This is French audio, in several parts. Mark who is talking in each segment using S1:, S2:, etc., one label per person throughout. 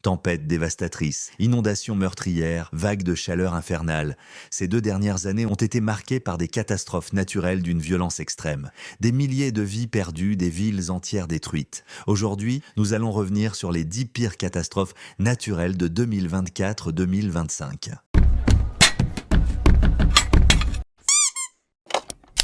S1: Tempêtes dévastatrices, inondations meurtrières, vagues de chaleur infernale. Ces 2 dernières années ont été marquées par des catastrophes naturelles d'une violence extrême. Des milliers de vies perdues, des villes entières détruites. Aujourd'hui, nous allons revenir sur les 10 pires catastrophes naturelles de 2024-2025.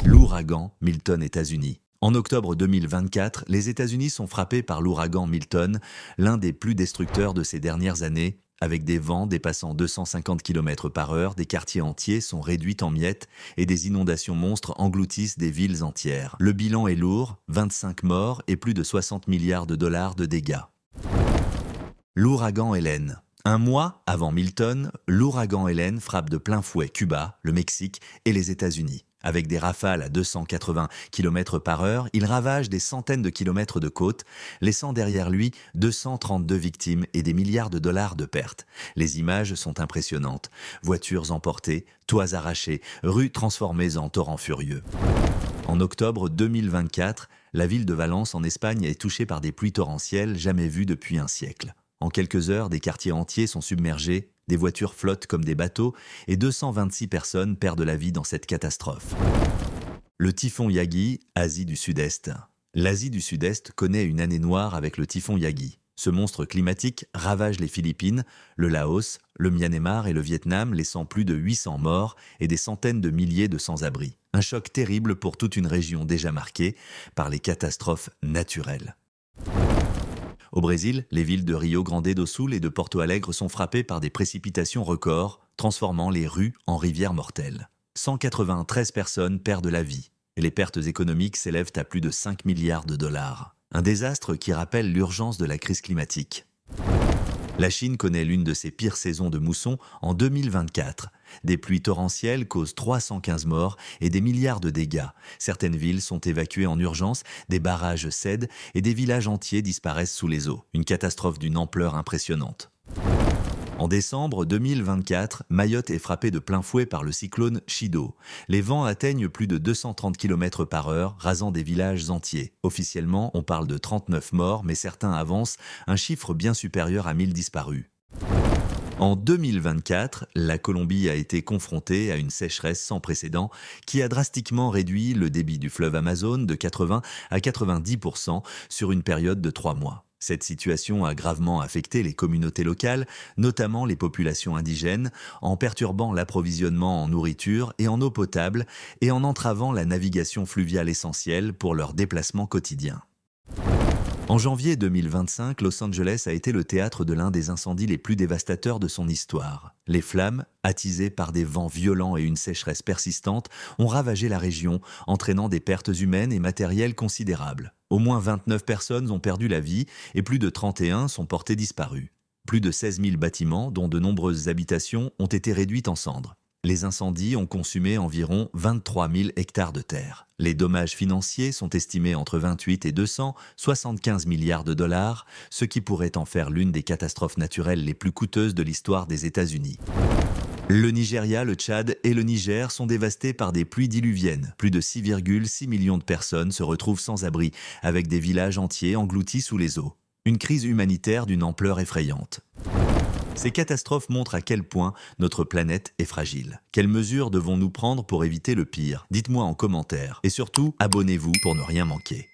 S1: L'ouragan Milton, États-Unis. En octobre 2024, les États-Unis sont frappés par l'ouragan Milton, l'un des plus destructeurs de ces dernières années. Avec des vents dépassant 250 km/h, des quartiers entiers sont réduits en miettes et des inondations monstres engloutissent des villes entières. Le bilan est lourd, 25 morts et plus de 60 milliards de dollars de dégâts. L'ouragan Hélène. Un mois avant Milton, l'ouragan Hélène frappe de plein fouet Cuba, le Mexique et les États-Unis. Avec des rafales à 280 km/h, il ravage des centaines de kilomètres de côte, laissant derrière lui 232 victimes et des milliards de dollars de pertes. Les images sont impressionnantes. Voitures emportées, toits arrachés, rues transformées en torrents furieux. En octobre 2024, la ville de Valence en Espagne est touchée par des pluies torrentielles jamais vues depuis un siècle. En quelques heures, des quartiers entiers sont submergés, des voitures flottent comme des bateaux et 226 personnes perdent la vie dans cette catastrophe. Le typhon Yagi, Asie du Sud-Est. L'Asie du Sud-Est connaît une année noire avec le typhon Yagi. Ce monstre climatique ravage les Philippines, le Laos, le Myanmar et le Vietnam, laissant plus de 800 morts et des centaines de milliers de sans-abri. Un choc terrible pour toute une région déjà marquée par les catastrophes naturelles. Au Brésil, les villes de Rio Grande do Sul et de Porto Alegre sont frappées par des précipitations records, transformant les rues en rivières mortelles. 193 personnes perdent la vie, et les pertes économiques s'élèvent à plus de 5 milliards de dollars. Un désastre qui rappelle l'urgence de la crise climatique. La Chine connaît l'une de ses pires saisons de mousson en 2024. Des pluies torrentielles causent 315 morts et des milliards de dégâts. Certaines villes sont évacuées en urgence, des barrages cèdent et des villages entiers disparaissent sous les eaux. Une catastrophe d'une ampleur impressionnante. En décembre 2024, Mayotte est frappée de plein fouet par le cyclone Chido. Les vents atteignent plus de 230 km/h, rasant des villages entiers. Officiellement, on parle de 39 morts, mais certains avancent un chiffre bien supérieur à 1000 disparus. En 2024, la Colombie a été confrontée à une sécheresse sans précédent qui a drastiquement réduit le débit du fleuve Amazon de 80 à 90% sur une période de 3 mois. Cette situation a gravement affecté les communautés locales, notamment les populations indigènes, en perturbant l'approvisionnement en nourriture et en eau potable et en entravant la navigation fluviale essentielle pour leurs déplacements quotidiens. En janvier 2025, Los Angeles a été le théâtre de l'un des incendies les plus dévastateurs de son histoire. Les flammes, attisées par des vents violents et une sécheresse persistante, ont ravagé la région, entraînant des pertes humaines et matérielles considérables. Au moins 29 personnes ont perdu la vie et plus de 31 sont portées disparues. Plus de 16 000 bâtiments, dont de nombreuses habitations, ont été réduits en cendres. Les incendies ont consumé environ 23 000 hectares de terre. Les dommages financiers sont estimés entre 28 et 275 milliards de dollars, ce qui pourrait en faire l'une des catastrophes naturelles les plus coûteuses de l'histoire des États-Unis. Le Nigeria, le Tchad et le Niger sont dévastés par des pluies diluviennes. Plus de 6,6 millions de personnes se retrouvent sans abri, avec des villages entiers engloutis sous les eaux. Une crise humanitaire d'une ampleur effrayante. Ces catastrophes montrent à quel point notre planète est fragile. Quelles mesures devons-nous prendre pour éviter le pire? Dites-moi en commentaire. Et surtout, abonnez-vous pour ne rien manquer.